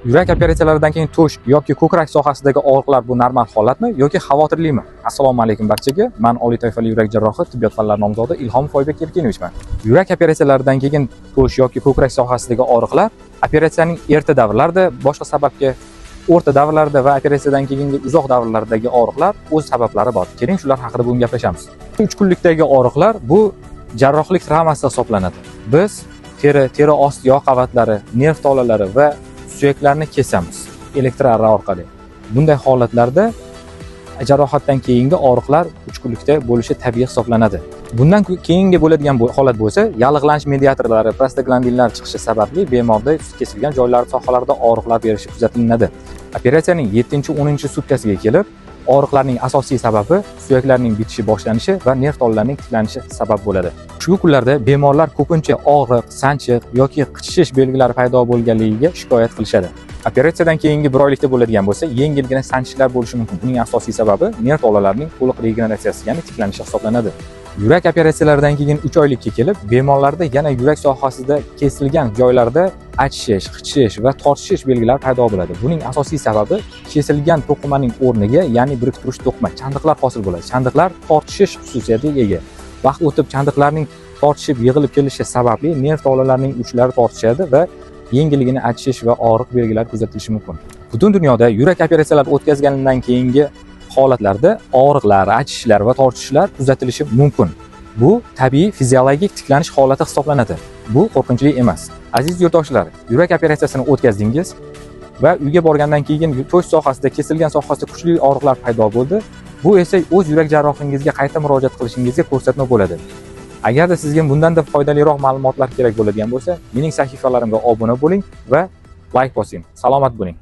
Yurak operatsiyalaridan keyin to'sh yoki ko'krak sohasidagi og'riqlar bu normal holatmi yoki xavotirlimi? Assalomu alaykum barchaga. Men oliy toifali yurak jarrohi, tibbiyot fanlari nomzodi Ilhom Foybek Erkinovichman. Yurak operatsiyalaridan keyin to'sh yoki ko'krak sohasidagi og'riqlar operatsiyaning erta davrlarida, boshqa sababga o'rta davrlarda va operatsiyadan keyingi uzoq davrlardagi og'riqlar o'z sabablari bor. Keling shular haqida bugun gaplashamiz. 3 kunlikdagi og'riqlar bu jarrohlik travmasi hisoblanadi. Biz teri osti yog' qavatlari, nerv tolalari va suyaklarni kesamiz elektrlar orqali. Bunday holatlarda jarohatdan keyingi og'riqlar 3 kunlikda bo'lishi tabiiy hisoblanadi. Bundan keyingi bo'ladigan holat bo'lsa, yallig'lanish mediatorlari, prostaglandinlar chiqishi sababli bemorda kesilgan joylar sohalarida og'riqlar berishi kuzatiladi. Operatsiyaning 7-10 sutkasiga kelib, og'riqlarning asosiy sababi suyaklarning bitishi boshlanishi va nerv tolalarining tiklanishi sabab bo'ladi. Ushbu kunlarda bemorlar ko'pincha og'riq, sanchiq yoki qichishish belgilari paydo bo'lganligiga shikoyat qilishadi. Operatsiyadan keyingi 1 oylikda bo'ladigan bo'lsa, yengilgina sanchishlar bo'lishi mumkin. Buning asosiy sababi nerv tolalarining to'liq regeneratsiyasi, ya'ni tiklanishi hisoblanadi. Yurak operatsiyalaridan keyin 3 oylikka kelib, bemorlarda yana yurak sohasida kesilgan joylarda achishish, qichishish va tortishish belgilari paydo bo'ladi. Buning asosiy sababi kesilgan to'qimaning o'rniga, ya'ni biriktiruvchi to'qima, chandiqlar hosil bo'ladi. Chandiqlar tortishish xususiyatiga ega. Vaqt o'tib chandiqlarning tortishib yig'ilib kelishi sababli nerv tolalarining uchlari tortishadi va yengilgina achishish va og'riq belgilari kuzatilishi mumkin. Butun dunyoda yurak operatsiyalari o'tkazgandan keyingi holatlarda og'riqlar, achishishlar va tortishishlar kuzatilishi mumkin. Bu tabiiy fiziologik tiklanish holati hisoblanadi. Bu qo'rqinchli emas. Aziz yurtdoshlar, yurak operatsiyasini o'tkazdingiz va uyga borgandan keyin to'sh sohasida, kesilgan sohasida kuchli og'riqlar paydo bo'ldi. Bu esa o'z yurak jarrohingizga qayta murojaat qilishingizga ko'rsatma bo'ladi. Agarda sizga bundan-da foydaliroq ma'lumotlar kerak bo'ladigan bo'lsa, mening sahifalarimga obuna bo'ling va like bosing. Salomat bo'ling.